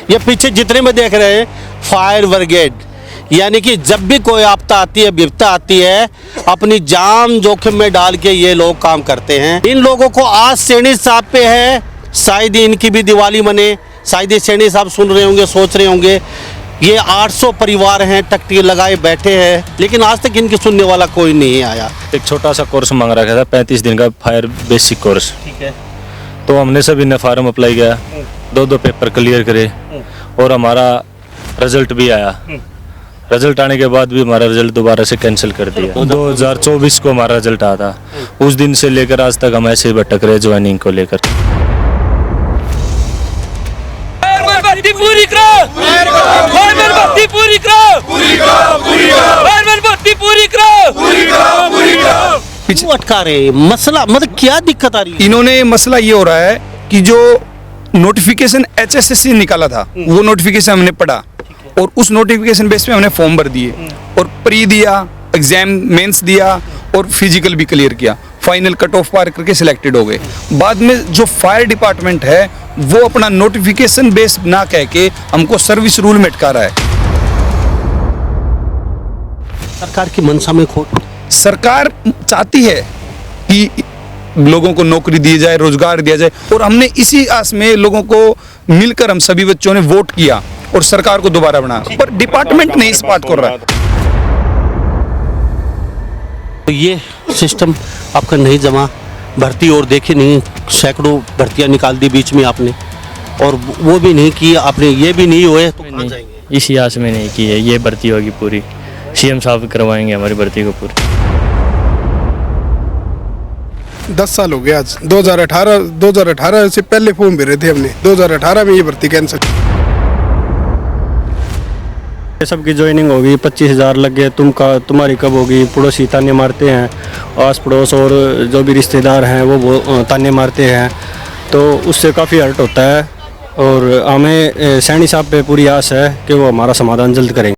ये पीछे जितने में देख रहे हैं फायर ब्रिगेड, यानी कि जब भी कोई आपदा आती है, विपदा आती है, अपनी जान जोखिम में डाल के ये लोग काम करते हैं। इन लोगों को आज सैनी साहब पे है, शायद इनकी भी दिवाली मने। शायद ये सैनी साहब सुन रहे होंगे, सोच रहे होंगे ये 800 परिवार हैं टकटी लगाए बैठे हैं, लेकिन आज तक इनकी सुनने वाला कोई नहीं आया। एक छोटा सा कोर्स मांग रखा था, 35 दिन का फायर बेसिक कोर्स। ठीक है। तो हमने सभी ने फार्म अप्लाई किया, 2 पेपर क्लियर करे और हमारा रिजल्ट भी आया। रिजल्ट आने के बाद भी हमारा रिजल्ट दोबारा से कैंसिल कर दिया। 2024 को हमारा रिजल्ट आया था। उस दिन से लेकर आज तक हम ऐसे ही भटक रहे ज्वाइनिंग को लेकर। पूरी करो, पूरी करो। क्यों अटका रहे? मसला मतलब क्या दिक्कत आ रही है? इन्होंने मसला ये हो रहा है कि जो नोटिफिकेशन HSSC निकाला था वो नोटिफिकेशन हमने पढ़ा और उस नोटिफिकेशन बेस पे हमने फॉर्म भर दिए और प्री दिया, एग्जाम मेंस दिया और फिजिकल भी क्लियर किया। फाइनल कट ऑफ पार करके सिलेक्टेड हो गए। बाद में जो फायर डिपार्टमेंट है वो अपना नोटिफिकेशन बेस ना कह के हमको सर्विस रूल में अटका रहा है। सरकार की मंशा में खोट। सरकार चाहती है कि लोगों को नौकरी दी जाए, रोजगार दिया जाए, और हमने इसी आस में लोगों को मिलकर हम सभी बच्चों ने वोट किया और सरकार को दोबारा बनाया, पर डिपार्टमेंट नहीं इस बात कर रहा। तो ये सिस्टम आपका नहीं जमा, भर्ती और देखी नहीं, सैकड़ों भर्तियां निकाल दी बीच में आपने, और वो भी नहीं की आपने, ये भी नहीं हुए तो कहाँ जाएंगे? इसी आस में नहीं की है, ये भर्ती होगी पूरी, CM साहब करवाएंगे हमारी भर्ती को पूरी। 10 साल हो गए आज। 2018 से पहले फॉर्म भरे थे हमने, 2018 में ये भर्ती कैंसिल। सबकी ज्वाइनिंग होगी, 25,000 लग गए, तुम्हारी कब होगी? पड़ोसी ताने मारते हैं, आस पड़ोस और जो भी रिश्तेदार हैं वो ताने मारते हैं, तो उससे काफ़ी हर्ट होता है। और हमें सैनी साहब पे पूरी आस है कि वो हमारा समाधान जल्द करेंगे।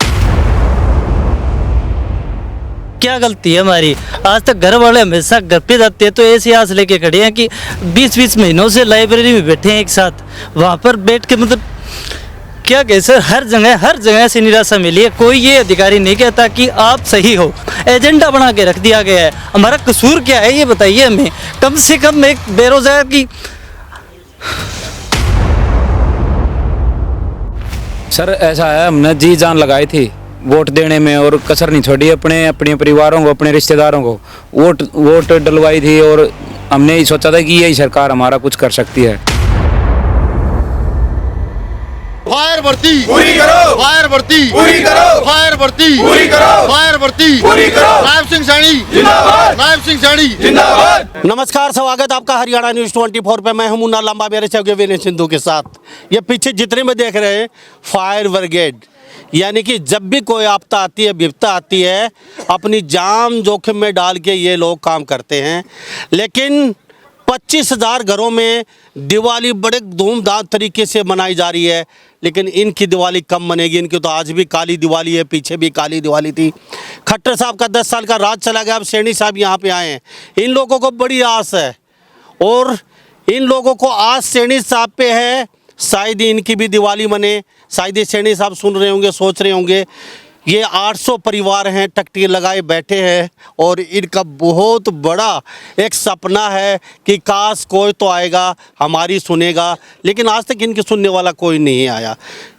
क्या गलती है हमारी? आज तक घर वाले हमेशा घर पे जाते हैं तो ऐसी आस लेके खड़े हैं कि 20-20 महीनों से लाइब्रेरी में बैठे हैं एक साथ, वहाँ पर बैठ के मतलब क्या कहे सर, हर जगह से निराशा मिली है। कोई ये अधिकारी नहीं कहता कि आप सही हो, एजेंडा बना के रख दिया गया है। हमारा कसूर क्या है ये बताइए हमें। कम से कम एक बेरोजगार की सर ऐसा है, हमने जी जान लगाई थी वोट देने में और कसर नहीं छोड़ी, अपने परिवारों को, अपने रिश्तेदारों को वोट डलवाई थी और हमने ही सोचा था कि यही सरकार हमारा कुछ कर सकती है। फायर भर्ती पूरी करो, फायर भर्ती पूरी करो, फायर भर्ती पूरी करो, फायर भर्ती पूरी करो। नायब सिंह सैनी जिंदाबाद, नायब सिंह सैनी जिंदाबाद। नमस्कार, स्वागत आपका हरियाणा न्यूज़ 24 पे। मैं हूं मुन्ना लंबा, मेरे चौके विनय सिंधु के साथ। ये पीछे जितने में देख रहे हैं फायर ब्रिगेड, यानी कि जब भी कोई आपदा आती है, विपदा आती है, अपनी जान जोखिम में डाल के ये लोग काम करते हैं। लेकिन 25,000 घरों में दिवाली बड़े धूमधाम तरीके से मनाई जा रही है, लेकिन इनकी दिवाली कम मनेगी। इनकी तो आज भी काली दिवाली है, पीछे भी काली दिवाली थी। खट्टर साहब का 10 साल का राज चला गया, अब सैनी साहब यहाँ पे आए हैं। इन लोगों को बड़ी आस है और इन लोगों को आस सैनी साहब पे है, शायद इनकी भी दिवाली मने। शायद ये सैनी साहब सुन रहे होंगे, सोच रहे होंगे ये 800 परिवार हैं टकटी लगाए बैठे हैं और इनका बहुत बड़ा एक सपना है कि काश कोई तो आएगा हमारी सुनेगा, लेकिन आज तक इनकी सुनने वाला कोई नहीं आया।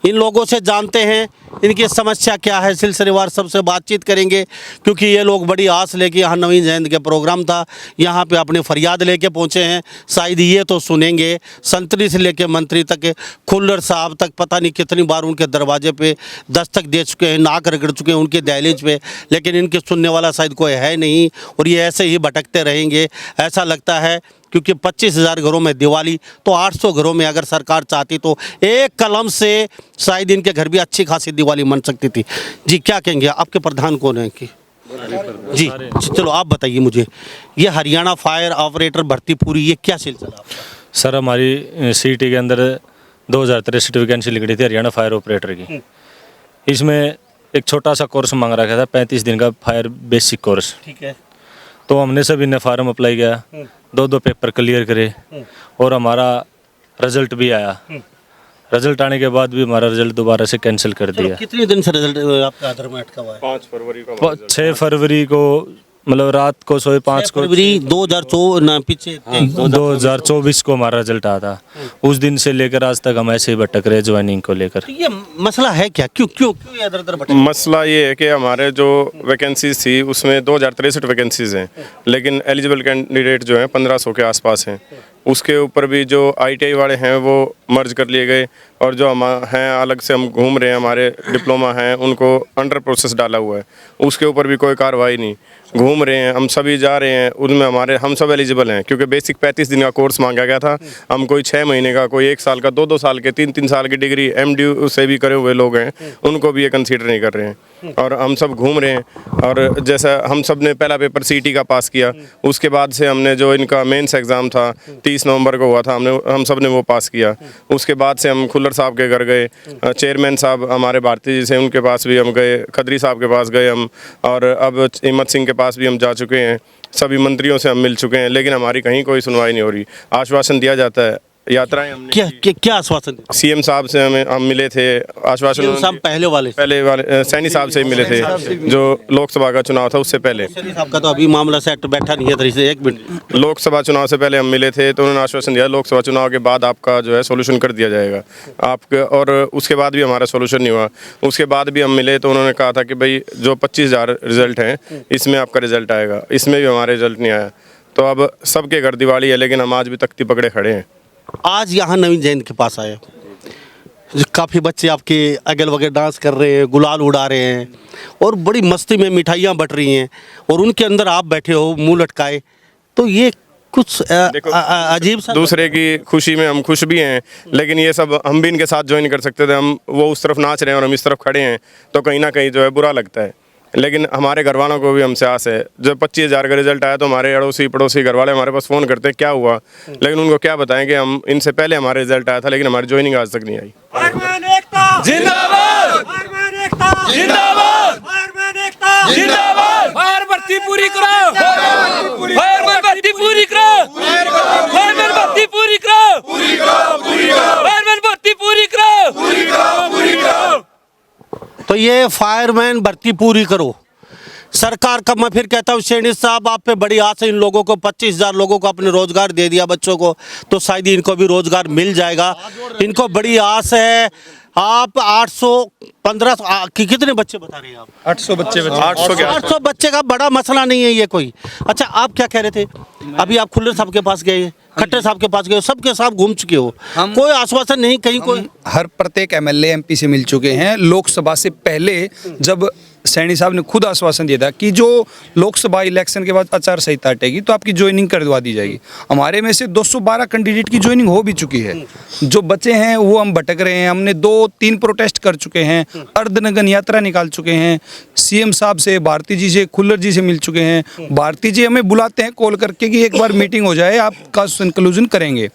इन लोगों से जानते हैं इनकी समस्या क्या है, सिलसिलेवार सबसे बातचीत करेंगे, क्योंकि ये लोग बड़ी आस लेके यहाँ नवीन जयंती के प्रोग्राम था, यहाँ पे अपनी फरियाद लेके पहुँचे हैं। शायद ये तो सुनेंगे। संतरी से लेके मंत्री तक, खुल्लर साहब तक पता नहीं कितनी बार उनके दरवाजे पे दस्तक दे चुके हैं, नाक रगड़ चुके हैं उनके दहलीज पे, लेकिन इनके सुनने वाला शायद कोई है नहीं और ये ऐसे ही भटकते रहेंगे ऐसा लगता है। क्योंकि 25,000 घरों में दिवाली, तो 800 घरों में अगर सरकार चाहती तो एक कलम से शायद इनके घर भी अच्छी खासी दिवाली मन सकती थी। जी क्या कहेंगे, आपके प्रधान कौन है कि जी चलो आप बताइए मुझे, ये हरियाणा फायर ऑपरेटर भर्ती पूरी, ये क्या सिलसिला? सर हमारी CET के अंदर 2063 वैकेंसी निकली थी हरियाणा फायर ऑपरेटर की। इसमें एक छोटा सा कोर्स मांग रखा था, 35 दिन का फायर बेसिक कोर्स। ठीक है। तो हमने सभी ने फार्म अप्लाई किया, 2 पेपर क्लियर करे और हमारा रिजल्ट भी आया। रिजल्ट आने के बाद भी हमारा रिजल्ट दोबारा से कैंसिल कर दिया। कितने दिन से रिजल्ट आपका आधार में अटका हुआ है? 6 फरवरी को, मतलब रात को सोए 5 को, फरवरी 2024 पीछे 2024 को हमारा रिजल्ट आया था। उस दिन से लेकर आज तक हम ऐसे ही भटक रहे ज्वाइनिंग को लेकर। तो ये मसला है क्या? क्यों क्यों क्यों ये इधर-उधर भटक? मसला ये है कि हमारे जो वैकेंसीज थी उसमें 2063 वैकेंसीज हैं, लेकिन एलिजिबल कैंडिडेट जो हैं 1500 के आसपास हैं। उसके ऊपर भी जो ITI वाले हैं वो मर्ज कर लिए गए, और जो हम हैं अलग से हम घूम रहे हैं, हमारे डिप्लोमा हैं उनको अंडर प्रोसेस डाला हुआ है, उसके ऊपर भी कोई कार्रवाई नहीं। घूम रहे हैं, हम सभी जा रहे हैं, उनमें हम सब एलिजिबल हैं, क्योंकि बेसिक 35 दिन का कोर्स मांगा गया था। हम कोई 6 महीने का, कोई 1 साल का, 2-2 साल के, 3-3 साल की डिग्री MDU से भी करे हुए लोग हैं, उनको भी ये कंसीडर नहीं कर रहे हैं। और हम सब घूम रहे हैं। और जैसा हम सब ने पहला पेपर CT का पास किया, उसके बाद से हमने जो इनका मेंस एग्ज़ाम था 30 नवंबर को हुआ था, हम सब ने वो पास किया। उसके बाद से हम खुल्लर साहब के घर गए, चेयरमैन साहब हमारे भारती जी से, उनके पास भी हम गए, खदरी साहब के पास गए हम, और अब हिम्मत सिंह के पास भी हम जा चुके हैं। सभी मंत्रियों से हम मिल चुके हैं, लेकिन हमारी कहीं कोई सुनवाई नहीं हो रही। आश्वासन दिया जाता है, यात्राएं हमने क्या आश्वासन? CM साहब से हम मिले थे, आश्वासन साहब पहले वाले सैनी साहब से ही मिले थे, जो लोकसभा का चुनाव था उससे पहले। साहब का तो अभी मामला सेट बैठा नहीं है, तरी से 1 मिनट। लोकसभा चुनाव से पहले हम मिले थे, तो उन्होंने आश्वासन दिया लोकसभा चुनाव के बाद आपका जो है सोल्यूशन कर दिया जाएगा आपके, और उसके बाद भी हमारा सोल्यूशन नहीं हुआ। उसके बाद भी हम मिले तो उन्होंने कहा था कि भाई जो 25,000 रिजल्ट हैं इसमें आपका रिजल्ट आएगा, इसमें भी हमारा रिजल्ट नहीं आया। तो अब सबके घर दिवाली है, लेकिन हम आज भी तख्ती पकड़े खड़े हैं। आज यहाँ नवीन जैन के पास आए, काफ़ी बच्चे आपके अगल बगल डांस कर रहे हैं, गुलाल उड़ा रहे हैं, और बड़ी मस्ती में मिठाइयाँ बट रही हैं, और उनके अंदर आप बैठे हो मुंह लटकाए, तो ये कुछ अजीब सा। दूसरे की खुशी में हम खुश भी हैं, लेकिन ये सब हम भी इनके साथ ज्वाइन कर सकते थे। हम वो उस तरफ नाच रहे हैं और हम इस तरफ खड़े हैं, तो कहीं ना कहीं जो है बुरा लगता है। लेकिन हमारे घर वालों को भी हमसे आस है। जब 25,000 का रिजल्ट आया तो हमारे अड़ोसी पड़ोसी घर वाले हमारे पास फ़ोन करते हैं क्या हुआ, लेकिन उनको क्या बताएं कि हम इनसे पहले हमारा रिजल्ट आया था, लेकिन हमारी ज्वाइनिंग आज तक नहीं आई। जिंदाबाद, जिंदाबाद, जिंदाबाद। फायर भर्ती पूरी करो, फायर भर्ती पूरी करो, फायर भर्ती पूरी करो, फायर भर्ती पूरी करो। तो ये फायरमैन भर्ती पूरी करो सरकार का। मैं फिर कहता हूँ सैनी साहब, आप पे बड़ी आस है। इन लोगों को 25,000 लोगों को अपने रोजगार दे दिया बच्चों को, तो शायद इनको भी रोजगार मिल जाएगा। इनको बड़ी आस है। आप 815 कितने बच्चे बता रहे हैं आप? 800 बच्चे 800 बच्चे का बड़ा मसला नहीं है ये कोई। अच्छा, आप क्या कह रहे थे? अभी आप खुल्लर साहब के पास गए, खट्टर साहब के पास गए, सबके साथ घूम चुके हो, कोई आश्वासन नहीं कहीं कोई? हर प्रत्येक MLA MP से मिल चुके हैं। लोकसभा से पहले जब सैनी साहब ने खुद आश्वासन दिया था कि जो लोकसभा इलेक्शन के बाद आचार संहिता हटेगी तो आपकी ज्वाइनिंग करवा दी जाएगी। हमारे में से 212 कैंडिडेट की ज्वाइनिंग हो भी चुकी है। जो बचे हैं वो हम भटक रहे हैं। हमने 2-3 प्रोटेस्ट कर चुके हैं, अर्धनगन यात्रा निकाल चुके हैं, CM साहब से, भारती जी से, खुल्लर जी से मिल चुके हैं। भारती जी हमें बुलाते हैं कॉल करके कि एक बार मीटिंग हो जाए, आपका कंक्लूजन करेंगे।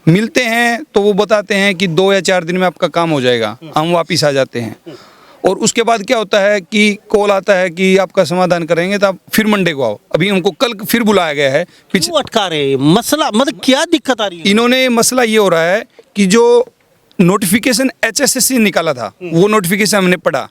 मिलते हैं तो वो बताते हैं कि 2 या 4 दिन में आपका काम हो जाएगा। हम वापिस आ जाते हैं, और उसके बाद क्या होता है कि कॉल आता है कि आपका समाधान करेंगे, तो आप फिर मंडे को आओ। अभी हमको कल फिर बुलाया गया है। क्यों अटका रहे? मसला मतलब क्या दिक्कत आ रही है? इन्होंने मसला ये हो रहा है कि जो नोटिफिकेशन HSSC निकाला था वो नोटिफिकेशन हमने पढ़ा,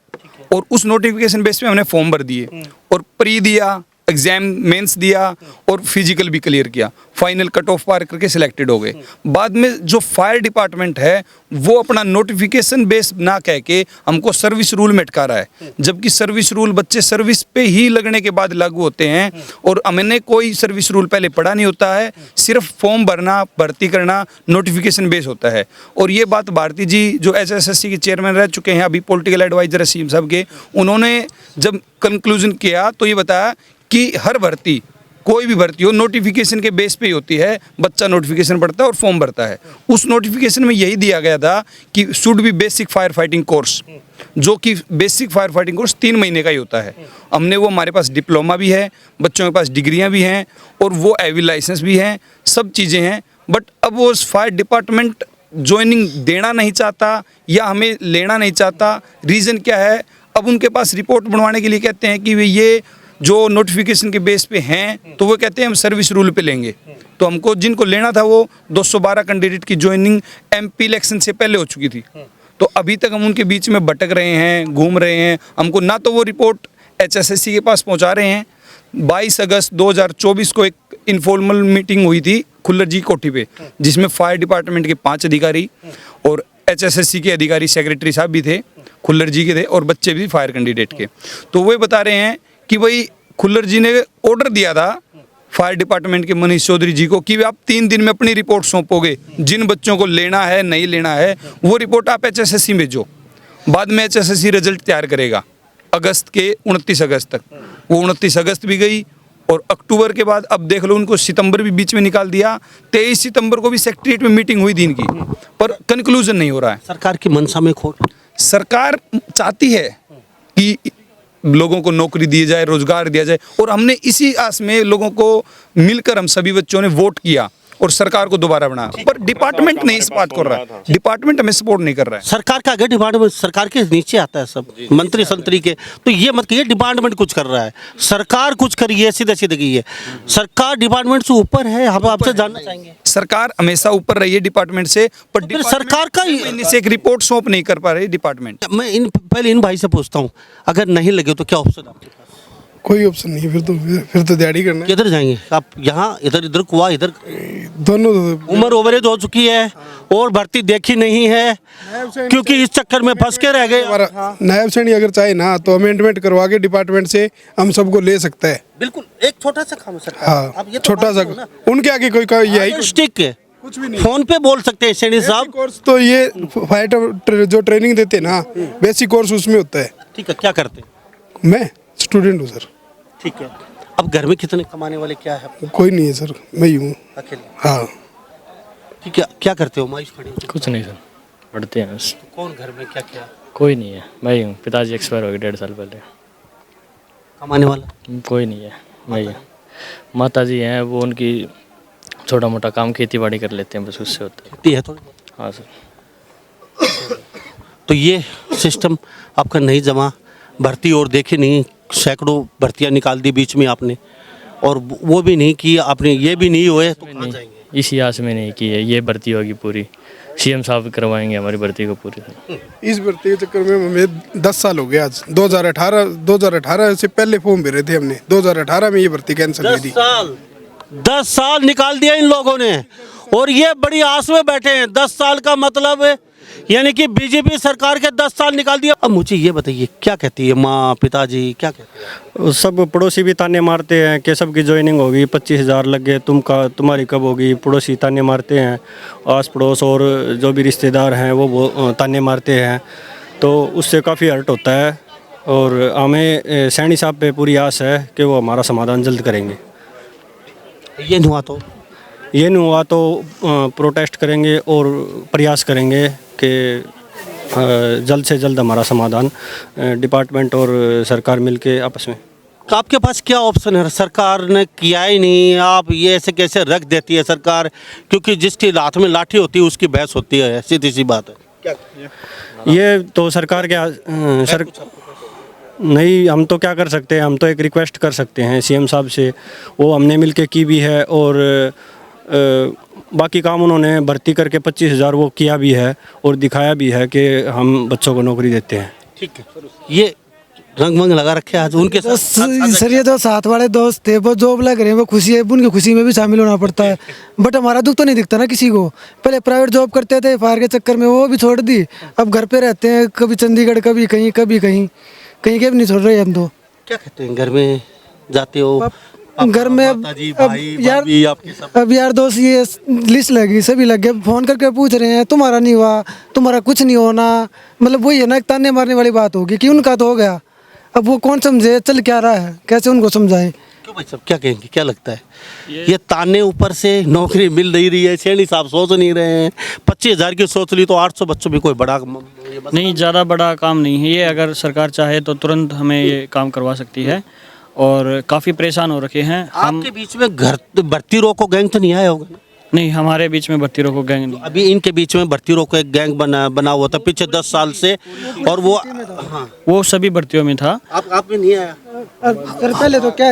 और उस नोटिफिकेशन बेस पे हमने फॉर्म भर दिए, और प्री दिया, एग्जाम मेंस दिया, और फिजिकल भी क्लियर किया। फाइनल कट ऑफ पार करके सिलेक्टेड हो गए। बाद में जो फायर डिपार्टमेंट है वो अपना नोटिफिकेशन बेस ना कह के हमको सर्विस रूल में अटका रहा है, जबकि सर्विस रूल बच्चे सर्विस पे ही लगने के बाद लागू होते हैं, और हमने कोई सर्विस रूल पहले पढ़ा नहीं होता है। सिर्फ फॉर्म भरना, भर्ती करना नोटिफिकेशन बेस होता है। और ये बात भारती जी जो HSSC के चेयरमैन रह चुके हैं, अभी पॉलिटिकल एडवाइजर CM साहब के, उन्होंने जब कंक्लूजन किया तो ये बताया कि हर भर्ती, कोई भी भर्ती हो, नोटिफिकेशन के बेस पे ही होती है। बच्चा नोटिफिकेशन पढ़ता है और फॉर्म भरता है। उस नोटिफिकेशन में यही दिया गया था कि should be basic fire fighting course, जो कि बेसिक फायर फाइटिंग कोर्स 3 महीने का ही होता है। हमने वो, हमारे पास डिप्लोमा भी है, बच्चों के पास डिग्रियां भी हैं, और वो एवी लाइसेंस भी हैं, सब चीज़ें हैं। बट अब वो फायर डिपार्टमेंट ज्वाइनिंग देना नहीं चाहता या हमें लेना नहीं चाहता। रीज़न क्या है? अब उनके पास रिपोर्ट बनवाने के लिए कहते हैं कि ये जो नोटिफिकेशन के बेस पे हैं तो वो कहते हैं हम सर्विस रूल पे लेंगे। तो हमको जिनको लेना था वो 212 कैंडिडेट की ज्वाइनिंग एमपी इलेक्शन से पहले हो चुकी थी। तो अभी तक हम उनके बीच में भटक रहे हैं, घूम रहे हैं। हमको ना तो वो रिपोर्ट HSSC के पास पहुंचा रहे हैं। 22 अगस्त 2024 को एक इनफॉर्मल मीटिंग हुई थी खुल्लर जी कोठी पे, जिसमें फायर डिपार्टमेंट के 5 अधिकारी और HSSC के अधिकारी सेक्रेटरी साहब भी थे, खुल्लर जी के थे, और बच्चे भी फायर कैंडिडेट के। तो वो बता रहे हैं कि भाई खुल्लर जी ने ऑर्डर दिया था फायर डिपार्टमेंट के मनीष चौधरी जी को कि आप 3 दिन में अपनी रिपोर्ट सौंपोगे, जिन बच्चों को लेना है नहीं लेना है वो रिपोर्ट आप HSSC में भेजो। बाद में HSSC रिजल्ट तैयार करेगा अगस्त के 29 अगस्त तक। वो 29 अगस्त भी गई और अक्टूबर के बाद अब देख लो उनको सितंबर भी बीच में निकाल दिया। 23 सितंबर को भी सेक्रेटरीट में मीटिंग हुई थी इनकी, पर कंक्लूजन नहीं हो रहा है। सरकार की मंशा में खोट। सरकार चाहती है कि लोगों को नौकरी दी जाए, रोजगार दिया जाए, और हमने इसी आस में लोगों को मिलकर हम सभी बच्चों ने वोट किया और सरकार को दोबारा बनाया। पर डिपार्टमेंट नहीं इस बात कर रहा है, डिपार्टमेंट हमें सपोर्ट नहीं कर रहा है। सरकार का अगर डिपार्टमेंट सरकार के नीचे आता है सब मंत्री संतरी के, तो ये मत कहिए डिपार्टमेंट कुछ कर रहा है। सरकार कुछ करिए, सीधे सीधे कहिए सरकार डिपार्टमेंट से ऊपर है। हम आपसे जानना चाहेंगे, सरकार हमेशा ऊपर रही है डिपार्टमेंट से, पर फिर सरकार का से एक रिपोर्ट सौंप नहीं कर पा रही डिपार्टमेंट। मैं पहले इन भाई से पूछता हूँ, अगर नहीं लगे तो क्या ऑप्शन आपके पास? कोई ऑप्शन नहीं, फिर तो दिहाड़ी करना है। किधर जाएंगे आप? यहाँ इधर इधर कुआ इधर, दोनों उम्र ओवरेज हो चुकी है और भर्ती देखी नहीं है, क्योंकि इस चक्कर में फंस के रह गए। नायब सैनी अगर चाहे ना तो अमेंडमेंट करवा के डिपार्टमेंट से हम सबको ले सकता है। बिल्कुल, एक छोटा सा काम है सरकार। हाँ, छोटा सा, उनके आगे कोई यही स्टिक है, कुछ भी नहीं, फोन पे बोल सकते हैं सैनी साहब। कोर्स तो ये फाइटर जो ट्रेनिंग देते हैं ना, बेसिक कोर्स उसमें होता है। ठीक है, क्या करते हैं? मैं स्टूडेंट हूँ सर। ठीक है, अब घर में कितने कमाने वाले क्या है? कोई नहीं है सर, मैं ही हूँ अकेले। हाँ। ठीक है, क्या करते हो? मायूस खड़ी हो? कुछ नहीं सर, पढ़ते हैं बस। तो कौन घर में क्या क्या? कोई नहीं है, मैं ही हूँ। पिताजी एक्सपायर हो गए 1.5 साल पहले। कमाने वाला कोई नहीं है, मैं ही हूँ। माता जी हैं, वो उनकी छोटा मोटा काम खेती बाड़ी कर लेते हैं, बस उससे होता है। खेती है थोड़ी? हाँ सर। तो ये सिस्टम आपका नहीं जमा, भर्ती और देखी नहीं, सैकड़ों भर्तियां निकाल दी बीच में आपने, और वो भी नहीं की आपने, ये भी नहीं हुए तो कहाँ जाएंगे? इसी आस में नहीं की है, ये भर्ती होगी पूरी, CM साहब करवाएंगे हमारी भर्ती को पूरी। इस भर्ती के चक्कर में हमें 10 साल हो गए आज। 2018 से पहले फॉर्म भरे थे हमने, 2018 में ये भर्ती कैंसिल हुई थी। 10 साल निकाल दिया इन लोगों ने, और ये बड़ी आस में बैठे हैं। 10 साल का मतलब यानी कि बीजेपी सरकार के 10 साल निकाल दिया। अब मुझे ये बताइए, क्या कहती है माँ, पिताजी क्या कहते हैं? सब पड़ोसी भी ताने मारते हैं कि सबकी ज्वाइनिंग होगी, 25,000 लग गए, तुम्हारी कब होगी। पड़ोसी ताने मारते हैं, आस पड़ोस और जो भी रिश्तेदार हैं वो ताने मारते हैं, तो उससे काफ़ी हर्ट होता है। और हमें सैनी साहब पे पूरी आस है कि वो हमारा समाधान जल्द करेंगे। ये नहीं हुआ तो प्रोटेस्ट करेंगे और प्रयास करेंगे कि जल्द से जल्द हमारा समाधान डिपार्टमेंट और सरकार मिलके आपस में। तो आपके पास क्या ऑप्शन है? सरकार ने किया ही नहीं, आप ये ऐसे कैसे रख देती है सरकार? क्योंकि जिसकी हाथ में लाठी होती है उसकी बहस होती है, सीधी सी बात है। क्या ये तो सरकार के नहीं, हम तो क्या कर सकते हैं, हम तो एक रिक्वेस्ट कर सकते हैं CM साहब से, वो हमने मिलके की भी है, और बाकी काम उन्होंने भर्ती करके 25,000 वो किया भी है और दिखाया भी है कि हम बच्चों को नौकरी देते हैं। ठीक है, ये रंग मंग लगा रखे आज उनके साथ। सर ये तो साथ वाले दोस्त थे, वो जॉब लग रहे हैं, वो खुशी है, उनकी खुशी में भी शामिल होना पड़ता है। बट हमारा दुख तो नहीं दिखता ना किसी को। पहले प्राइवेट जॉब करते थे, फायर के चक्कर में वो भी छोड़ दी, अब घर पे रहते हैं, कभी चंडीगढ़, कभी कहीं कहीं के भी नहीं छोड़ रहे हम। तो क्या कहते हैं, घर में जाते हो? घर में अब यार दोस्त ये लिस्ट लगी, सभी लग गए, फोन करके पूछ रहे हैं तुम्हारा नहीं हुआ, तुम्हारा कुछ नहीं होना। मतलब वही है ना, एक ताने मारने वाली बात होगी कि उनका तो हो गया, अब वो कौन समझे चल क्या रहा है, कैसे उनको समझाएं। क्यों भाई साहब, क्या कहेंगे, क्या लगता है? ये ताने ऊपर से नौकरी मिल नहीं रही है, सैनी साहब सोच नहीं रहे हैं। 25,000 की सोच ली तो 800 बच्चों में कोई बड़ा नहीं, ज़्यादा बड़ा काम नहीं है ये। अगर सरकार चाहे तो तुरंत हमें ये काम करवा सकती है, और काफ़ी परेशान हो रखे हैं हम। आपके बीच में घर भर्ती रोको गैंग तो नहीं आया होगा? नहीं, हमारे बीच में भर्ती रोको गैंग नहीं। अभी इनके बीच में भर्ती रोको एक गैंग बना हुआ था पीछे 10 साल से, और वो वो सभी भर्तियों में था। आप में नहीं आया? सर पहले तो क्या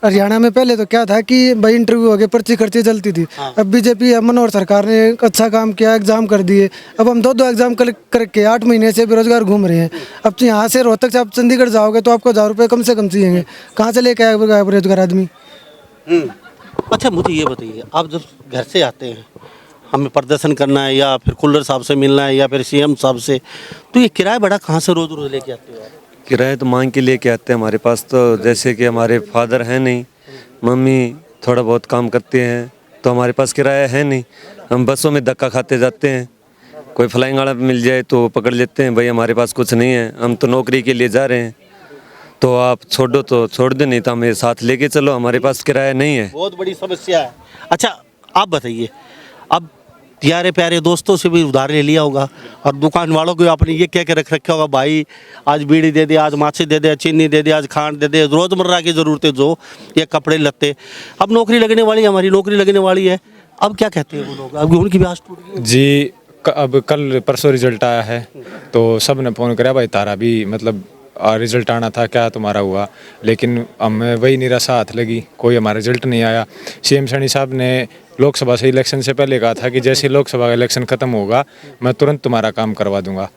हरियाणा में पहले तो क्या था कि भाई इंटरव्यू हो गए, पर्ची खर्ची चलती थी। अब बीजेपी मनोहर सरकार ने अच्छा काम किया, एग्जाम कर दिए। अब हम दो एग्जाम करके 8 महीने से बेरोजगार घूम रहे हैं। अब तो यहाँ से रोहतक से आप चंडीगढ़ जाओगे तो आपको 1000 रुपये कम से कम चाहिए। कहाँ से लेके आएगा बेरोजगार आदमी? अच्छा मुझे ये बताइए, आप जब घर से आते हैं, हमें प्रदर्शन करना है या फिर कुल्लर साहब से मिलना है या फिर सीएम साहब से, तो ये किराया बड़ा कहाँ से रोज रोज लेके आते हो आप? किराए तो मांग के लेके आते हैं। हमारे पास तो जैसे कि हमारे फादर हैं नहीं, मम्मी थोड़ा बहुत काम करते हैं, तो हमारे पास किराया है नहीं। हम बसों में धक्का खाते जाते हैं, कोई फ्लाइंग वाला मिल जाए तो पकड़ लेते हैं, भाई हमारे पास कुछ नहीं है, हम तो नौकरी के लिए जा रहे हैं, तो आप छोड़ो तो छोड़ दो, नहीं तो हमें साथ लेके चलो, हमारे पास किराया नहीं है। बहुत बड़ी समस्या है। अच्छा आप बताइए, अब प्यारे प्यारे दोस्तों से भी उधार ले लिया होगा और दुकान वालों को आपने ये कह के रख रखा होगा, भाई आज बीड़ी दे दे, आज माछी दे दे, चीनी दे दे, आज खांड दे दे, रोज़मर्रा की ज़रूरतें जो ये कपड़े लत्ते। अब नौकरी लगने वाली है, हमारी नौकरी लगने वाली है, अब क्या कहते हैं वो लोग? अब उनकी भी आस टूट गई जी। अब कल परसों रिजल्ट आया है तो सब ने फ़ोन कराया, भाई तारा भी मतलब रिजल्ट आना था, क्या तुम्हारा हुआ? लेकिन हमें वही निराशा हाथ लगी, कोई हमारा रिजल्ट नहीं आया। सीएम सैनी साहब ने लोकसभा से इलेक्शन से पहले कहा था कि जैसे लोकसभा का इलेक्शन ख़त्म होगा मैं तुरंत तुम्हारा काम करवा दूंगा,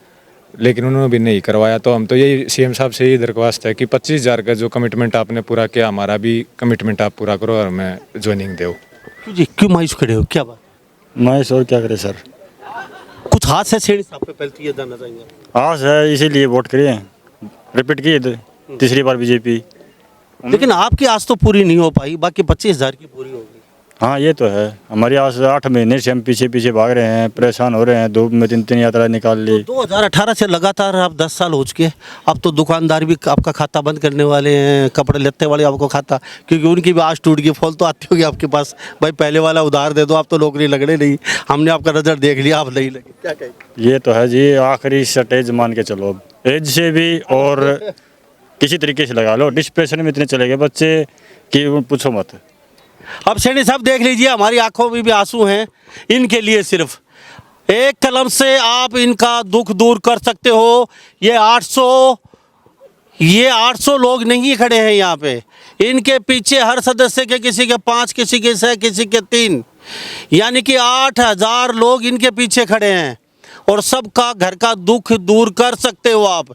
लेकिन उन्होंने भी नहीं करवाया। तो हम तो यही सीएम साहब से यही दरख्वास्त है कि 25,000 का जो कमिटमेंट आपने पूरा किया, हमारा भी कमिटमेंट आप पूरा करो और हमें ज्वाइनिंग दो। जी क्यों मायूस खड़े हो, क्या बात? मायूस और क्या करे सर, कुछ हाथ से सैनी साहब पे पहले ये जानना चाहिए। हाँ सर, इसीलिए वोट करिए, रिपीट किए तीसरी बार बीजेपी। लेकिन आपकी आस तो पूरी नहीं हो पाई, बाकी 25,000 की पूरी होगी। हाँ ये तो है, हमारी आस 8 महीने से हम पीछे पीछे भाग रहे हैं, परेशान हो रहे हैं, धूप में 3 यात्रा निकाल ली। 2018 से लगातार आप 10 साल हो चुके, अब तो दुकानदार भी आपका खाता बंद करने वाले हैं, कपड़े लेते वाले आपको खाता, क्योंकि उनकी भी आस टूट गई। फॉल तो आती होगी आपके पास, भाई पहले वाला उधार दे दो, आप तो नौकरी लगने नहीं, हमने आपका रिजल्ट देख लिया, आप नहीं लगे, क्या कहें? ये तो है जी, आखिरी स्टेज मान के चलो, एज से भी और किसी तरीके से लगा लो, डिस्प्रेशन में इतने चले गए बच्चे कि पूछो मत। अब सैनी साहब देख लीजिए, हमारी आंखों में भी आंसू हैं, इनके लिए सिर्फ एक कलम से आप इनका दुख दूर कर सकते हो। ये 800 लोग नहीं खड़े हैं यहाँ पे, इनके पीछे हर सदस्य के किसी के 5, किसी के 6, किसी के 3, यानी कि 8,000 लोग इनके पीछे खड़े हैं और सबका घर का दुख दूर कर सकते हो आप।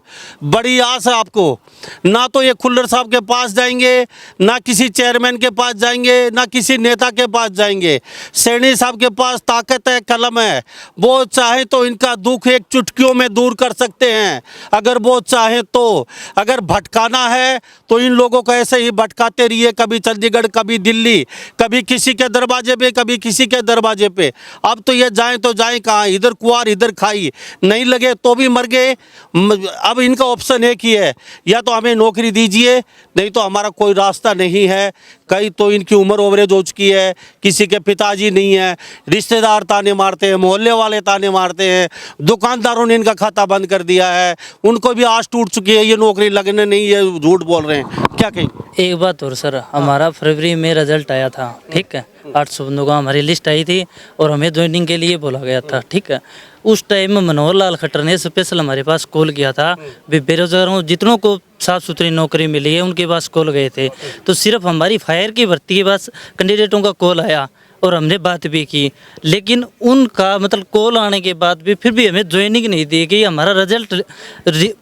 बड़ी आस है आपको, ना तो ये खुल्लर साहब के पास जाएंगे, ना किसी चेयरमैन के पास जाएंगे, ना किसी नेता के पास जाएंगे। सैनी साहब के पास ताकत है, कलम है, वो चाहे तो इनका दुख एक चुटकियों में दूर कर सकते हैं, अगर वो चाहे तो। अगर भटकाना है तो इन लोगों को ऐसे ही भटकाते रहिए, कभी चंडीगढ़, कभी दिल्ली, कभी किसी के दरवाजे पे, कभी किसी के दरवाजे पे। अब तो ये जाएं तो जाएं कहाँ, इधर कुआर इधर खाई, नहीं लगे तो भी मर गए। अब इनका ऑप्शन एक ही है, या तो हमें नौकरी दीजिए, नहीं तो हमारा कोई रास्ता नहीं है। कई तो इनकी उम्र ओवरेज हो चुकी है, किसी के पिताजी नहीं है, रिश्तेदार ताने मारते हैं, मोहल्ले वाले ताने मारते हैं, दुकानदारों ने इनका खाता बंद कर दिया है, उनको भी आस टूट चुकी है, ये नौकरी लगने नहीं, ये झूठ बोल रहे हैं, क्या कहें? एक बात और सर, हमारा फरवरी में रिजल्ट आया था, ठीक है, 800 बंदों का हमारी लिस्ट आई थी और हमें ज्वाइनिंग के लिए बोला गया था, ठीक है। उस टाइम में मनोहर लाल खट्टर ने स्पेशल हमारे पास कॉल किया था, बेरोजगारों जितनों को साफ सुथरी नौकरी मिली है उनके पास कॉल गए थे। तो सिर्फ हमारी फायर की भर्ती के पास कैंडिडेटों का कॉल आया और हमने बात भी की, लेकिन उनका मतलब कॉल आने के बाद भी फिर भी हमें ज्वाइनिंग नहीं दी गई, हमारा रिजल्ट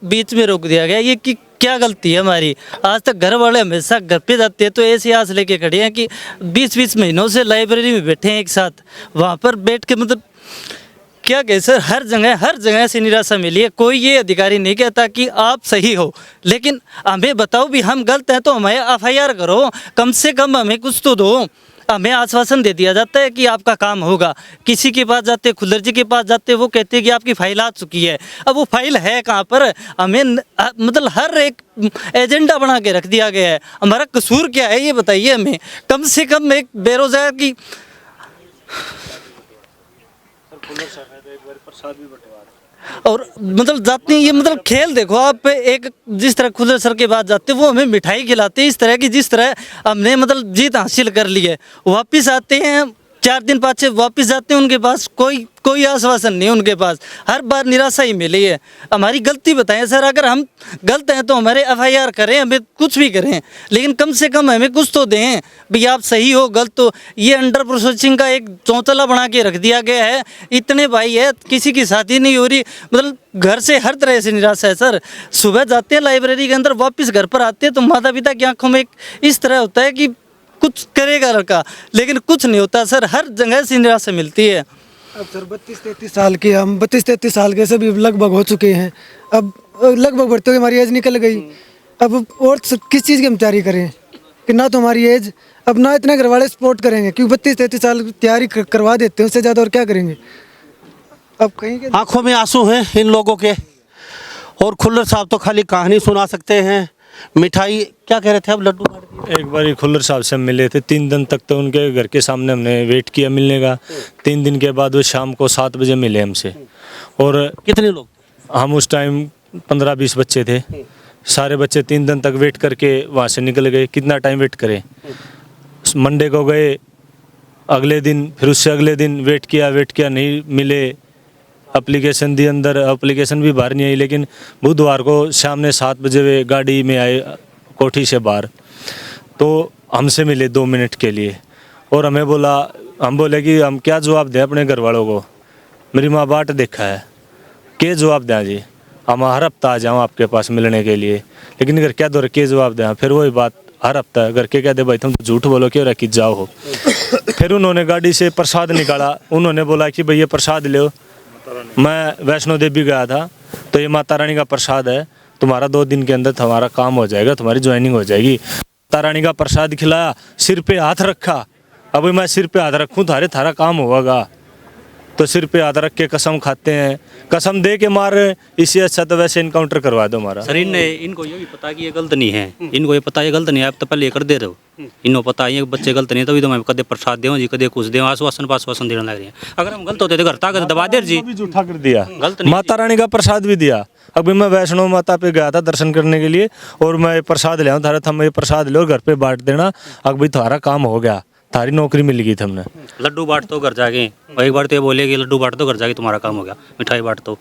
बीच में रोक दिया गया। ये कि क्या गलती है हमारी? आज तक घर वाले हमेशा घर पे जाते हैं तो ऐसी आस लेके खड़े हैं कि 20-20 महीनों से लाइब्रेरी में बैठे हैं एक साथ, वहाँ पर बैठ के मतलब क्या कहे सर, हर जगह से निराशा मिली है। कोई ये अधिकारी नहीं कहता कि आप सही हो, लेकिन हमें बताओ भी हम गलत हैं तो हमें FIR करो, कम से कम हमें कुछ तो दो। हमें आश्वासन दे दिया जाता है कि आपका काम होगा, किसी के पास जाते, खुल्लर जी के पास जाते, वो कहते हैं कि आपकी फाइल आ चुकी है। अब वो फाइल है कहाँ पर? हमें मतलब हर एक एजेंडा बना के रख दिया गया है। हमारा कसूर क्या है ये बताइए हमें। कम से कम एक बेरोजगार की और मतलब जाते हैं, ये मतलब खेल देखो आप, एक जिस तरह खुल्लर सर के बाद जाते वो हमें मिठाई खिलाते हैं इस तरह की जिस तरह हमने मतलब जीत हासिल कर ली है, वापिस आते हैं 4 दिन पाछे वापस जाते हैं, उनके पास कोई आश्वासन नहीं, उनके पास हर बार निराशा ही मिली है। हमारी गलती बताएं सर, अगर हम गलत हैं तो हमारे FIR करें, हमें कुछ भी करें, लेकिन कम से कम हमें कुछ तो दें भाई, आप सही हो गलत हो। ये अंडर प्रोसेसिंग का एक चौतला बना के रख दिया गया है। इतने भाई है, किसी की शादी नहीं हो रही, मतलब घर से हर तरह से निराशा है सर। सुबह जाते हैं लाइब्रेरी के अंदर, वापस घर पर आते हैं तो माता पिता की आंखों में इस तरह होता है कि कुछ करेगा लड़का, लेकिन कुछ नहीं होता सर, हर जगह से निराशा मिलती है। अब सर 32-33 साल के, हम 32-33 साल के सभी लगभग हो चुके हैं। अब लगभग बढ़ते हुए हमारी एज निकल गई। अब और किस चीज़ की हम तैयारी करें कि ना तो हमारी एज, अब ना इतने घर वाले सपोर्ट करेंगे, क्योंकि 32-33 साल तैयारी करवा देते हैं, उससे ज़्यादा और क्या करेंगे। अब कहीं के आंखों में आंसू हैं इन लोगों के, और खुल्लर साहब तो खाली कहानी सुना सकते हैं। मिठाई क्या कह रहे थे आप, लड्डू बांट दिए? एक बार खुल्लर साहब से हम मिले थे, 3 दिन तक तो उनके घर के सामने हमने वेट किया मिलने का। 3 दिन के बाद वो शाम को 7 बजे मिले हमसे। और कितने लोग? हम उस टाइम 15-20 बच्चे थे। सारे बच्चे 3 दिन तक वेट करके वहाँ से निकल गए। कितना टाइम वेट करें? मंडे को गए, अगले दिन फिर उससे अगले दिन वेट किया नहीं मिले। एप्लीकेशन दी अंदर, एप्लीकेशन भी बाहर नहीं आई। लेकिन बुधवार को शाम ने 7 बजे वे गाड़ी में आए कोठी से बाहर, तो हमसे मिले 2 मिनट के लिए। और हम बोले कि हम क्या जवाब दें अपने घर वालों को, मेरी माँ बाट देखा है, क्या जवाब दें जी, हम हर हफ्ता आ जाऊँ आपके पास मिलने के लिए, लेकिन घर क्या दो क्या जवाब दें। फिर वही बात हर हफ्ता घर के कहते भाई तुम तो झूठ बोलो क्यों रखी जाओ हो। फिर उन्होंने गाड़ी से प्रसाद निकाला, उन्होंने बोला कि भैया प्रसाद लो। मैं वैष्णो देवी गया था, तो ये माता रानी का प्रसाद है, तुम्हारा 2 दिन के अंदर तुम्हारा काम हो जाएगा, तुम्हारी ज्वाइनिंग हो जाएगी। माता रानी का प्रसाद खिलाया, सिर पे हाथ रखा। अभी मैं सिर पे हाथ रखूँ थारा काम होगा, तो सिर पे हाथ रख के कसम खाते हैं, कसम दे के मार रहे। इससे अच्छा तो वैसे इनकाउंटर करवा दो हमारा। सर इनको ये भी पता कि ये गलत नहीं है, इनको ये पता ये गलत नहीं है, आप तो पहले ये कर दे रहे हो। इनको पता है ये बच्चे गलत नहीं है, तभी तो मैं कदे प्रसाद दें जी, कदे कुछ दें, आश्वासन देने लग रहे हैं। अगर हम गलत होते तो घर तक दबा दे जी, झूठा कर दिया। गलत नहीं, माता रानी का प्रसाद भी दिया। अभी मैं वैष्णो माता पे गया था दर्शन करने के लिए, और मैं प्रसाद ले आऊँ थारा, थम ये प्रसाद लो घर पे बांट देना, अब भाई तुम्हारा काम हो गया, थारी नौकरी मिल गई तुमने। लड्डू बांट दो घर जाके, एक बार तो ये बोले कि लड्डू बांट दो घर जाके, तुम्हारा काम हो गया, मिठाई बांट दो।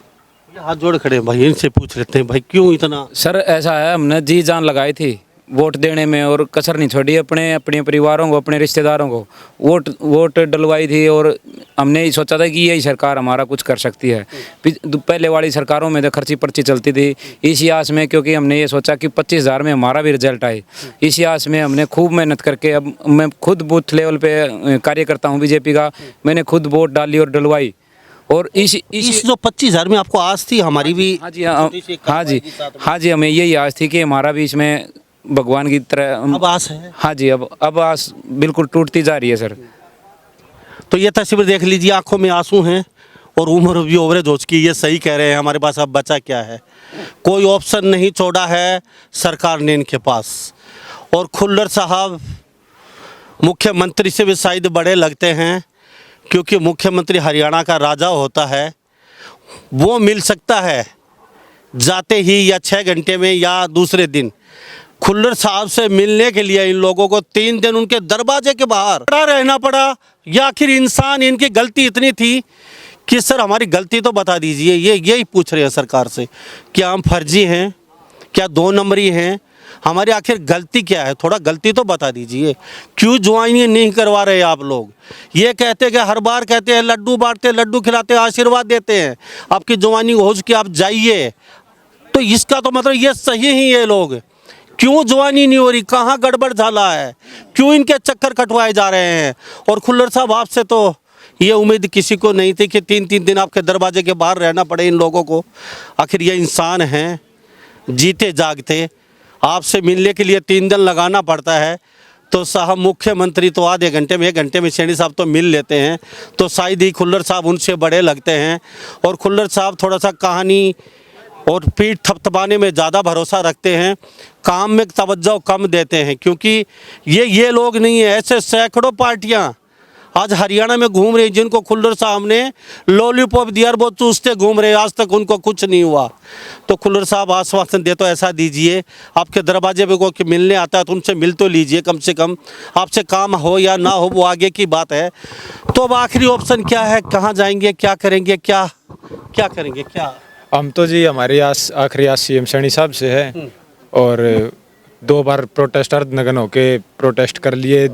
हाथ जोड़ खड़े भाई, इनसे पूछ लेते हैं भाई क्यों इतना। सर ऐसा है, हमने जी जान लगाई थी वोट देने में, और कसर नहीं छोड़ी अपने परिवारों को, अपने रिश्तेदारों को वोट डलवाई थी। और हमने ही सोचा था कि यही सरकार हमारा कुछ कर सकती है। पहले वाली सरकारों में तो खर्ची पर्ची चलती थी, इसी आस में, क्योंकि हमने ये सोचा कि 25,000 में हमारा भी रिजल्ट आए, इसी आस में हमने खूब मेहनत करके, अब मैं खुद बूथ लेवल पे कार्य करता हूँ बीजेपी का, मैंने खुद वोट डाली और डलवाई। और इस जो 25,000 में आपको आस थी, हमारी भी। हाँ जी हमें यही आस थी कि हमारा भी इसमें भगवान की तरह अब आस है। हाँ जी, अब आस बिल्कुल टूटती जा रही है सर। तो ये तस्वीर देख लीजिए, आंखों में आंसू हैं और उम्र भी ओवरेज हो चुकी है। ये सही कह रहे हैं, हमारे पास अब बचा क्या है, कोई ऑप्शन नहीं छोड़ा है सरकार ने इनके पास। और खुल्लर साहब मुख्यमंत्री से भी शायद बड़े लगते हैं, क्योंकि मुख्यमंत्री हरियाणा का राजा होता है, वो मिल सकता है जाते ही या 6 घंटे में या दूसरे दिन। खुल्लर साहब से मिलने के लिए इन लोगों को 3 दिन उनके दरवाजे के बाहर खड़ा रहना पड़ा। या आखिर इंसान, इनकी गलती इतनी थी कि सर हमारी गलती तो बता दीजिए। ये यही पूछ रहे हैं सरकार से, क्या हम फर्जी हैं, क्या 2 नंबरी हैं, हमारी आखिर गलती क्या है, थोड़ा गलती तो बता दीजिए। क्यों ज्वाइनिंग नहीं करवा रहे आप लोग? ये कहते कि हर बार कहते हैं लड्डू बांटते, लड्डू खिलाते, आशीर्वाद देते हैं, आपकी ज्वाइनिंग हो चुकी, आप जाइए। तो इसका तो मतलब ये सही ही है, लोग क्यों ज्वाइनिंग नहीं हो रही, कहाँ गड़बड़ झाला है, क्यों इनके चक्कर कटवाए जा रहे हैं। और खुल्लर साहब आपसे तो ये उम्मीद किसी को नहीं थी कि 3-3 दिन आपके दरवाजे के बाहर रहना पड़े इन लोगों को। आखिर ये इंसान हैं, जीते जागते, आपसे मिलने के लिए 3 दिन लगाना पड़ता है। तो साहब मुख्यमंत्री तो आधे घंटे में 1 घंटे में सैनी साहब तो मिल लेते हैं, तो शायद ही खुल्लर साहब उनसे बड़े लगते हैं। और खुल्लर साहब थोड़ा सा कहानी और पीठ थपथपाने में ज़्यादा भरोसा रखते हैं, काम में तवज्जो कम देते हैं। क्योंकि ये लोग नहीं है, ऐसे सैकड़ों पार्टियां आज हरियाणा में घूम रहे जिनको खुल्लर साहब ने लॉलीपॉप दिया और वो चूसते घूम रहे, आज तक उनको कुछ नहीं हुआ। तो खुल्लर साहब आश्वासन दे तो ऐसा दीजिए, आपके दरवाजे पे कोई मिलने आता है तो उनसे मिल तो लीजिए कम से कम, आपसे काम हो या ना हो वो आगे की बात है। तो अब आखिरी ऑप्शन क्या है, कहाँ जाएंगे, क्या करेंगे, क्या क्या करेंगे, क्या? हम तो जी हमारी आखिरी आस सीएम सैनी साहब से है, और 2 बार प्रोटेस्ट अर्धनग्न होके प्रोटेस्ट कर लिए।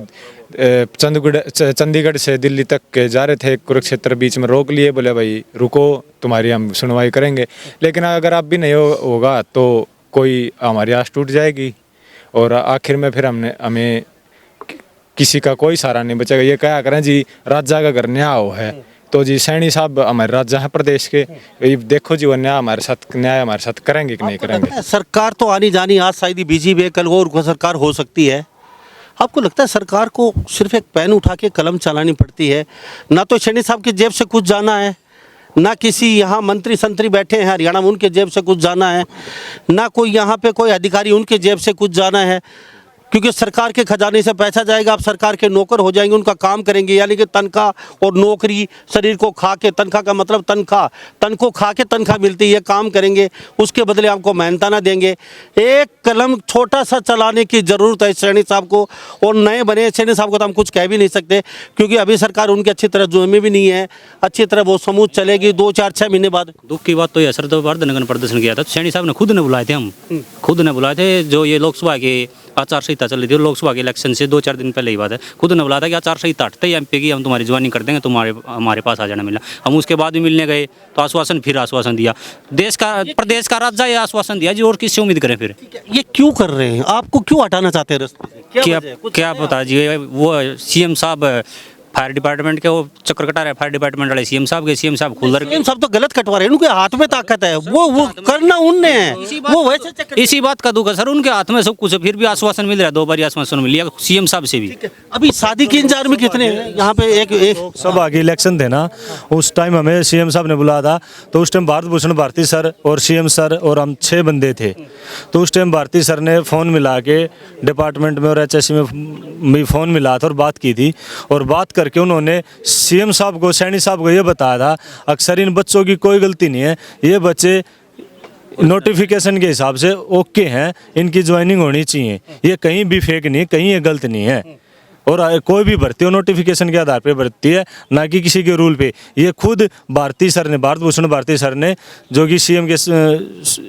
चंडीगढ़ से दिल्ली तक के जा रहे थे, कुरुक्षेत्र बीच में रोक लिए, बोले भाई रुको तुम्हारी हम सुनवाई करेंगे, लेकिन अगर आप भी नहीं होगा तो कोई हमारी आस टूट जाएगी। और आखिर में फिर हमें किसी का कोई सहारा नहीं बचेगा। ये क्या करें जी, राजा का घर न्याय हो है, तो जी सैनी साहब हमारे राजा हैं प्रदेश के, ये देखो जी वो न्याय हमारे साथ करेंगे कि नहीं करेंगे। सरकार तो आनी जानी, आज शायद बीजेपी कल और सरकार हो सकती है। आपको लगता है सरकार को सिर्फ एक पेन उठा के कलम चलानी पड़ती है? ना तो सैनी साहब की जेब से कुछ जाना है, ना किसी यहाँ मंत्री संतरी बैठे हैं हरियाणा में उनके जेब से कुछ जाना है, ना कोई यहाँ पे कोई अधिकारी उनके जेब से कुछ जाना है, क्योंकि सरकार के खजाने से पैसा जाएगा। आप सरकार के नौकर हो जाएंगे, उनका काम करेंगे, यानी कि तनख्वाह और नौकरी शरीर को खा के, तनख्वाह का मतलब तन को खा के तनख्वाह मिलती है, काम करेंगे, उसके बदले आपको मेहनता ना देंगे। एक कलम छोटा सा चलाने की ज़रूरत है सैनी साहब को, और नए बने सैनी साहब को तो हम कुछ कह भी नहीं सकते, क्योंकि अभी सरकार उनकी अच्छी तरह जो में भी नहीं है, अच्छी तरह वो समूह चलेगी 2, 4, 6 महीने बाद। दुख की बात तो यह सर, 2 बार नगर प्रदर्शन किया था, सैनी साहब ने खुद ने बुलाए थे, हम खुद ने बुलाए थे। जो ये लोकसभा के आचार संहिता चल रही थी, लोकसभा के इलेक्शन से 2-4 दिन पहले ही बात है, खुद ने बोला था कि आचार संहिता हटते ही एमपी की हम तुम्हारी ज्वाइनिंग कर देंगे, हमारे पास आ जाना मिला। हम उसके बाद भी मिलने गए तो आश्वासन दिया, प्रदेश का राजा ये आश्वासन दिया जी, और किससे उम्मीद करें फिर? ये क्यों कर रहे हैं, आपको क्यों हटाना चाहते हैं रास्ते से? क्या पता जी, वो सीएम साहब फायर डिपार्टमेंट के वो चक्कर कटा रहे, फायर डिपार्टमेंट वाले सीएम साहब खुल्लर सीएम साहब तो गलत कटवा रहे हैं, उनके हाथ में ताकत है, वो करना उनने है, वो वैसे इसी बात का दुख है सर, उनके हाथ में सब कुछ है, फिर भी आश्वासन मिल रहा है, 2 बार आश्वासन मिल लिया सीएम साहब से भी। अभी शादी के इंतजार में कितने हैं यहाँ पे? एक सभा के इलेक्शन थे ना, उस टाइम हमें सीएम साहब ने बुलाया था, तो उस टाइम भारत भूषण भारती सर और सीएम सर और हम 6 बंदे थे। तो उस टाइम भारती सर ने फ़ोन मिला के डिपार्टमेंट में और HSC में भी फ़ोन मिला था और बात की थी, और बात करके उन्होंने सीएम साहब को, सैनी साहब को ये बताया था अक्सर इन बच्चों की कोई गलती नहीं है, ये बच्चे नोटिफिकेशन के हिसाब से ओके हैं, इनकी ज्वाइनिंग होनी चाहिए, ये कहीं भी फेक नहीं, कहीं ये गलत नहीं है, और कोई भी भर्ती हो नोटिफिकेशन के आधार पे भर्ती है, ना कि किसी के रूल पे। ये खुद भारती सर ने, भारत भूषण भारती सर ने, जो कि सीएम के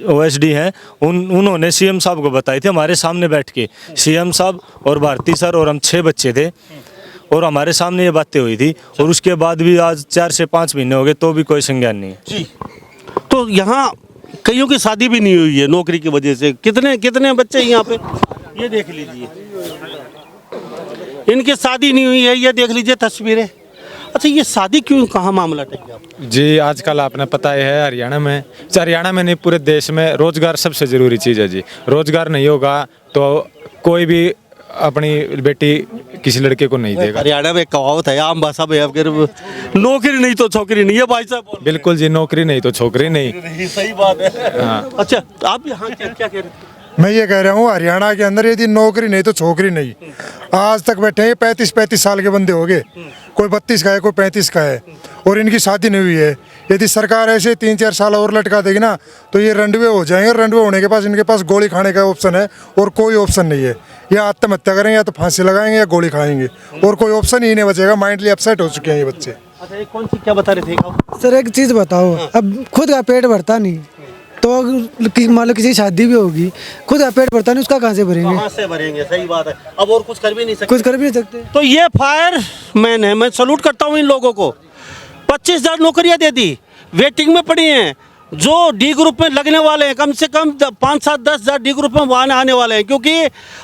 OSD हैं, उन्होंने सीएम साहब को बताई थी हमारे सामने बैठ के। सीएम साहब और भारती सर और हम 6 बच्चे थे, और हमारे सामने ये बातें हुई थी, और उसके बाद भी आज 4 से 5 महीने हो गए तो भी कोई संज्ञान नहीं है जी। तो यहाँ कईयों की शादी भी नहीं हुई है नौकरी की वजह से। कितने बच्चे यहाँ पे, ये देख लीजिए, इनकी शादी नहीं हुई है, ये देख लीजिए तस्वीरें। अच्छा, ये शादी क्यों, कहाँ मामला टेक गया जी? आजकल आपने पता है हरियाणा में नहीं पूरे देश में रोजगार सबसे ज़रूरी चीज़ है जी। रोजगार नहीं होगा तो कोई भी अपनी बेटी किसी लड़के को नहीं देगा। हरियाणा में कहावत है, आम भाषा में, अगर नौकरी नहीं तो छोकरी नहीं है भाई साहब। बिल्कुल जी, नौकरी नहीं तो छोकरी नहीं, सही बात है। हाँ। अच्छा, आप यहाँ क्या कह रहे हैं? मैं ये कह रहा हूँ हरियाणा के अंदर यदि नौकरी नहीं तो छोकरी नहीं। आज तक बैठे हैं 35 साल के बंदे हो गए, कोई 32 का है, कोई 35 का है, और इनकी शादी नहीं हुई है। यदि सरकार ऐसे 3-4 साल और लटका देगी ना तो ये रंडवे हो जाएंगे। रंडवे होने के पास इनके पास गोली खाने का ऑप्शन है, और कोई ऑप्शन नहीं है। या आत्महत्या करेंगे, या तो फांसी लगाएंगे, या गोली खाएंगे, और कोई ऑप्शन ही नहीं बचेगा। माइंडली अपसेट हो चुके हैं ये बच्चे। अच्छा, कौन सी क्या बता रहे थे सर? एक चीज़ बताओ, अब खुद का पेट भरता नहीं तो मान लो किसी शादी भी होगी, खुद का पेट भरता नहीं, उसका कहाँ से भरेंगे? कहाँ से भरेंगे? सही बात है। अब और कुछ कर भी नहीं सकते, कुछ कर भी नहीं सकते। तो ये फायर मैन है, मैं सलूट करता हूँ इन लोगों को। 25,000 नौकरियां दे दी, वेटिंग में पड़ी हैं। जो डी ग्रुप में लगने वाले हैं, कम से कम 5-7-10,000 डी ग्रुप में वहाँ आने वाले हैं, क्योंकि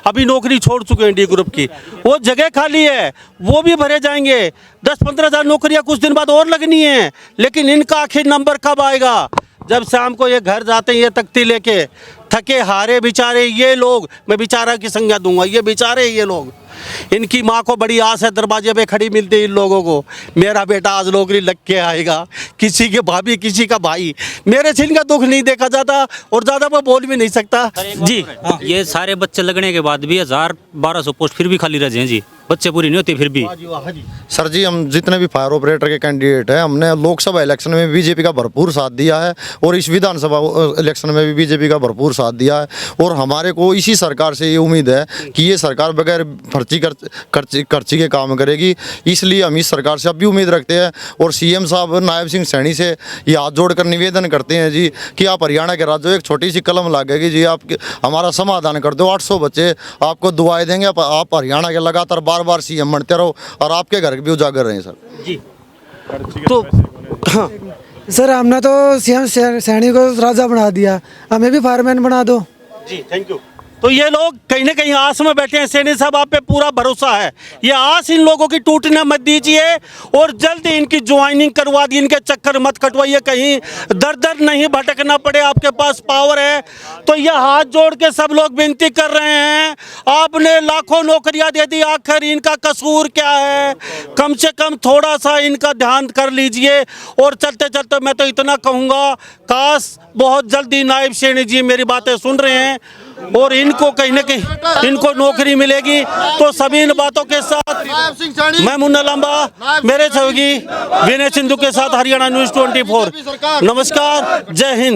अभी नौकरी छोड़ चुके हैं डी ग्रुप की, वो जगह खाली है, वो भी भरे जाएंगे। 10-15,000 नौकरियां कुछ दिन बाद और लगनी है, लेकिन इनका आखिर नंबर कब आएगा? जब शाम को ये घर जाते हैं, ये तख्ती लेके, थके हारे बेचारे ये लोग, मैं बेचारा की संज्ञा दूंगा, ये बेचारे ये लोग, इनकी माँ को बड़ी आस है, दरवाजे पे खड़ी मिलती है इन लोगों को, मेरा बेटा आज नौकरी लग के आएगा, किसी के भाभी, किसी का भाई। मेरे से इनका दुख नहीं देखा जाता, और ज़्यादा मैं बोल भी नहीं सकता जी। ये सारे बच्चे लगने के बाद भी 1000-1200 पोस्ट फिर भी खाली रह जाए जी। बच्चे पूरी नहीं होती फिर भी। सर जी, हम जितने भी फायर ऑपरेटर के कैंडिडेट हैं, हमने लोकसभा इलेक्शन में बीजेपी का भरपूर साथ दिया है और इस विधानसभा इलेक्शन में भी बीजेपी का भरपूर साथ दिया है। और हमारे को इसी सरकार से ये उम्मीद है कि ये सरकार बगैर खर्ची के काम करेगी, इसलिए हम इस सरकार से अब भी उम्मीद रखते हैं। और सीएम साहब नायब सिंह सैनी से ये हाथ जोड़कर निवेदन करते हैं जी कि आप हरियाणा के राज्यों एक छोटी सी कलम लागेगी जी, आप हमारा समाधान कर दो। 800 बच्चे आपको दुआएं देंगे, आप हरियाणा के लगातार बार सीएम बनते रहो और आपके घर भी उजागर रहे सर जी। तो हाँ सर, हमने तो सीएम सैनी को राजा बना दिया, हमें भी फायरमैन बना दो जी। Thank you. तो ये लोग कहीं ना कहीं आस में बैठे हैं। सैनी साहब, आप पे पूरा भरोसा है, ये आस इन लोगों की टूटने मत दीजिए और जल्दी इनकी ज्वाइनिंग करवा दी, इनके चक्कर मत कटवाइए, कहीं दर दर नहीं भटकना पड़े। आपके पास पावर है। तो ये हाथ जोड़ के सब लोग विनती कर रहे हैं, आपने लाखों नौकरियां दे दी, आखिर इनका कसूर क्या है? कम से कम थोड़ा सा इनका ध्यान कर लीजिए। और चलते चलते मैं तो इतना कहूँगा, काश बहुत जल्दी नायब सैनी जी मेरी बातें सुन रहे हैं और इनको कहीं ना कहीं इनको नौकरी मिलेगी। तो सभी इन बातों के साथ मैं मुन्ना लांबा, मेरे सहयोगी विनय सिंधु के साथ हरियाणा न्यूज़ 24। नमस्कार, जय हिंद।